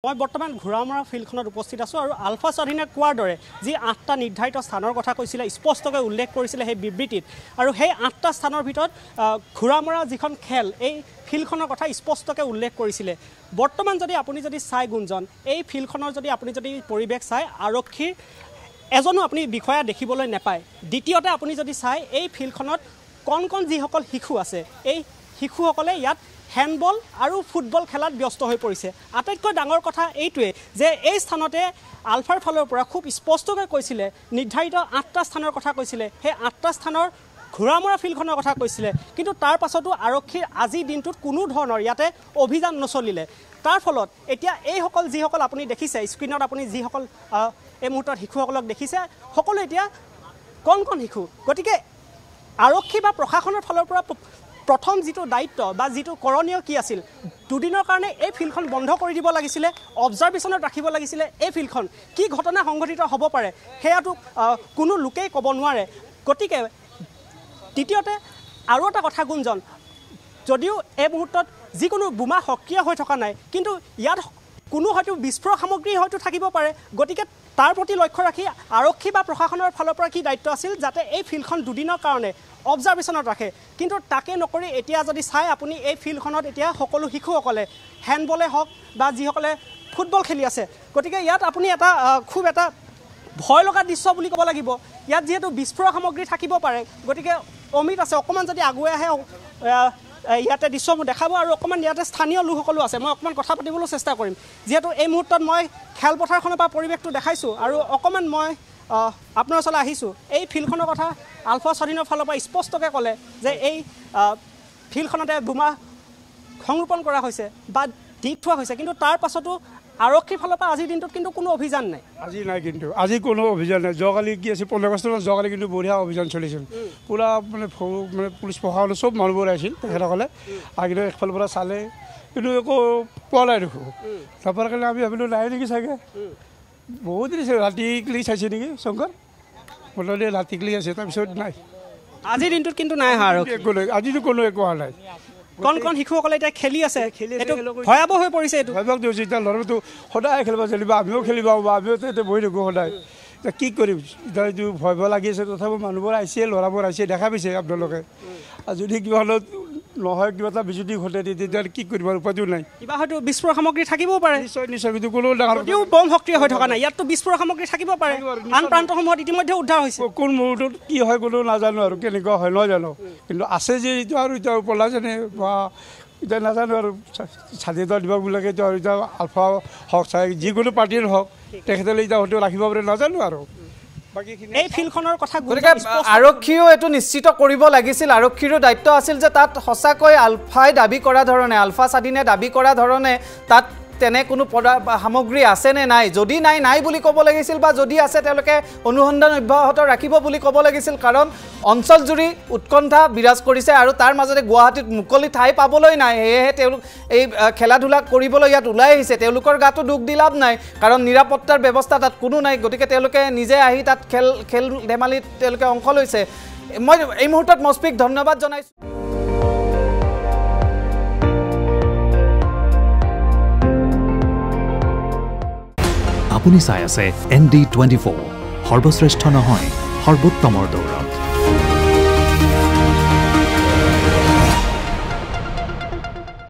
মই বৰ্তমান ঘোঁৰামৰা ফিল্ডখনত উপস্থিত আছোঁ আৰু আলফা স্বাধীনে কোৱাৰ দৰে যি 8টা নিৰ্ধাৰিত স্থানৰ কথা কৈছিলে স্পষ্টকৈ উল্লেখ কৰিছিলে সেই বিবৃতিত আৰু সেই 8টা স্থানৰ ভিতৰত ঘোঁৰামৰা যিখন খেল এই ফিল্ডখনৰ কথা স্পষ্টকৈ উল্লেখ কৰিছিলে বৰ্তমান যদি আপুনি যদি চাই গুঞ্জন এই ফিল্ডখনৰ যদি আপুনি যদি পৰিৱেশ চাই আৰক্ষীৰ এজনো আপুনি বিষয়া দেখিবলৈ নাপায় দ্বিতীয়তে আপুনি যদি চাই এই ফিল্ডখনত কণ যিসকল শিশু আছে এই শিশুসকলে ইয়াত হেণ্ডবল আৰু ফুটবল খেলাত ব্যস্ত হৈ পৰিছে আটাইতকৈ ডাঙৰ কথা এইটোৱে যে এই স্থানতে আলফাৰ ফালৰ পৰা খুব স্পষ্টকৈ কৈছিলে নিৰ্ধাৰিত 8টা স্থানৰ কথা কৈছিলে সেই 8টা স্থানৰ ঘোঁৰামৰা ফিল্ডখনৰ কথা কৈছিলে কিন্তু তাৰ পাছতো আৰক্ষীৰ আজি দিনটোত কোনো ধৰণৰ ইয়াতে অভিযান নচলিলে তাৰ ফলত এতিয়া এইসকল যিসকল আপুনি দেখিছে স্ক্ৰীনত আপুনি যিসকল এই মুহূৰ্তত শিশুসকলক দেখিছে সকলো এতিয়া কণ শিশু গতিকে আৰক্ষী বা প্ৰশাসনৰ ফালৰ পৰা প্ৰথম যিটো দায়িত্ব বা যিটো কৰণীয় কি আছিল দুদিনৰ কাৰণে এই ফিল্ডখন বন্ধ কৰি দিব লাগিছিলে অবজাৰভেশ্যনত ৰাখিব লাগিছিলে এই ফিল্ডখন কি ঘটনা সংঘটিত হ'ব পাৰে সেয়াটো কোনো লোকেই ক'ব নোৱাৰে গতিকে দ্বিতীয়তে আৰু এটা কথা গুঞ্জন যদিও এই মুহূৰ্তত যিকোনো বোমা সক্ৰিয় হৈ থকা নাই কিন্তু ইয়াত কোনো হয়তো বিস্ফোৰক সামগ্ৰী হয়তো থাকিব পাৰে গতিকে তাৰ প্ৰতি লক্ষ্য ৰাখি আৰক্ষী বা প্ৰশাসনৰ ফালৰ পৰা কি দায়িত্ব আছিল যাতে এই ফিল্ডখন দুদিনৰ কাৰণে অবজাৰভেশ্যনত ৰাখে কিন্তু তাকে নকৰি এতিয়া যদি চাই আপুনি এই ফিল্ডখনত এতিয়া সকলো শিশুসকলে হেণ্ডবলে হওক বা যিসকলে ফুটবল খেলি আছে গতিকে ইয়াত আপুনি এটা খুব এটা ভয় লগা দৃশ্য বুলি ক'ব লাগিব ইয়াত যিহেতু বিস্ফোৰক সামগ্ৰী থাকিব পাৰে গতিকে অমিত আছে অকণমান যদি আগুৱাই আহে ইয়াতে দৃশ্যবোৰ দেখাব আৰু অকণমান ইয়াতে স্থানীয় লোকসকলো আছে মই অকণমান কথা পাতিবলৈ চেষ্টা কৰিম যিহেতু এই মুহূৰ্তত মই খেলপথাৰখনৰ পৰা পৰিৱেশটো দেখাইছোঁ আৰু অকণমান মই আপোনাৰ ওচৰলৈ আহিছোঁ এই ফিল্ডখনৰ কথা আলফা স্বাধীনৰ ফালৰ পৰা স্পষ্টকৈ ক'লে যে এই ফিল্ডখনতে বোমা সংৰোপণ কৰা হৈছে বা দি থোৱা হৈছে কিন্তু তাৰ পাছতো আৰক্ষীৰ ফালৰ পৰা আজিৰ দিনটোত কিন্তু কোনো অভিযান নাই আজি নাই কিন্তু আজি কোনো অভিযান নাই যোৱাকালি কি আছিল 15 আগষ্টত যোৱাকালি কিন্তু বঢ়িয়া অভিযান চলিছিল পুৰা মানে পুলিচ প্ৰশাসন চব মানুহবোৰ আহিছিল তেখেতসকলে আগতে একফালৰ পৰা চালে কিন্তু একো পোৱা নাই দেখোঁ তাৰপৰা কাৰণে আমি ভাবিলোঁ নাই নেকি চাগে বহুত দিন ৰাতিকলি চাইছে নেকি শংকৰ মোটামুটি ৰাতিকলি আছে তাৰপিছত নাই আজিৰ দিনটোত কিন্তু নাই অহা আৰু আজিতো কোনো একো অহা নাই কণ শিশুসকলে এতিয়া খেলি আছে ভয়াৱহ হৈ পৰিছে এইটো ভয়াৱহ দিছে এতিয়া ল'ৰাটো সদায় খেলিব চলিব আমিও খেলিব আমিও এতিয়া বহি থাকোঁ সদায় এতিয়া কি কৰিম এতিয়া এইটো ভয় লাগি আছে তথাপিও মানুহবোৰ আহিছে ল'ৰাবোৰ আহিছে দেখা পাইছে আপোনালোকে আৰু যদি কিবা হ'লেও নহয় কিবা এটা বিজুতি ঘটে তেতিয়া কি কৰিব উপায়ো নাই কিবা হয়তো বিস্ফোৰক সামগ্ৰী থাকিবও পাৰে নিশ্চয় কিন্তু কোনো ডাঙৰ বম সক্ৰিয় হৈ থকা নাই ইয়াততো বিস্ফোৰক সামগ্ৰী থাকিব পাৰে আন প্ৰান্তসমূহত ইতিমধ্যে উদ্ধাৰ হৈছে কোন মুহূৰ্তত কি হয় কোনো নাজানো আৰু কেনেকুৱা হয় নাজানো কিন্তু আছে যে এইটো আৰু এতিয়া পলা জানে বা এতিয়া নাজানো আৰু স্বাধীনতা দিৱসবিলাকে এতিয়া এতিয়া আলফা হওক চাই যিকোনো পাৰ্টিৰ হওক তেখেতলৈ এতিয়া হয়তো ৰাখিব পাৰে নাজানো আৰু এই ফিল্ডখনৰ কথা গতিকে আৰক্ষীও এইটো নিশ্চিত কৰিব লাগিছিল আৰক্ষীৰো দায়িত্ব আছিল যে তাত সঁচাকৈ আলফাই দাবী কৰা ধৰণে আলফা স্বাধীনে দাবী কৰা ধৰণে তাত তেনে কোনো সামগ্ৰী আছে নে নাই যদি নাই বুলি ক'ব লাগিছিল বা যদি আছে তেওঁলোকে অনুসন্ধান অব্যাহত ৰাখিব বুলি ক'ব লাগিছিল কাৰণ অঞ্চল জুৰি উৎকণ্ঠা বিৰাজ কৰিছে আৰু তাৰ মাজতে গুৱাহাটীত মুকলি ঠাই পাবলৈ নাই সেয়েহে তেওঁলোক এই খেলা ধূলা কৰিবলৈ ইয়াত ওলাই আহিছে তেওঁলোকৰ গাতো দুখ দি লাভ নাই কাৰণ নিৰাপত্তাৰ ব্যৱস্থা তাত কোনো নাই গতিকে তেওঁলোকে নিজে আহি তাত খেল ধেমালিত তেওঁলোকে অংশ লৈছে মই এই মুহূৰ্তত মস্পিক ধন্যবাদ জনাইছোঁ আপুনি চাই আছে ND24 সৰ্বশ্ৰেষ্ঠ নহয় সৰ্বোত্তমৰ দৌৰা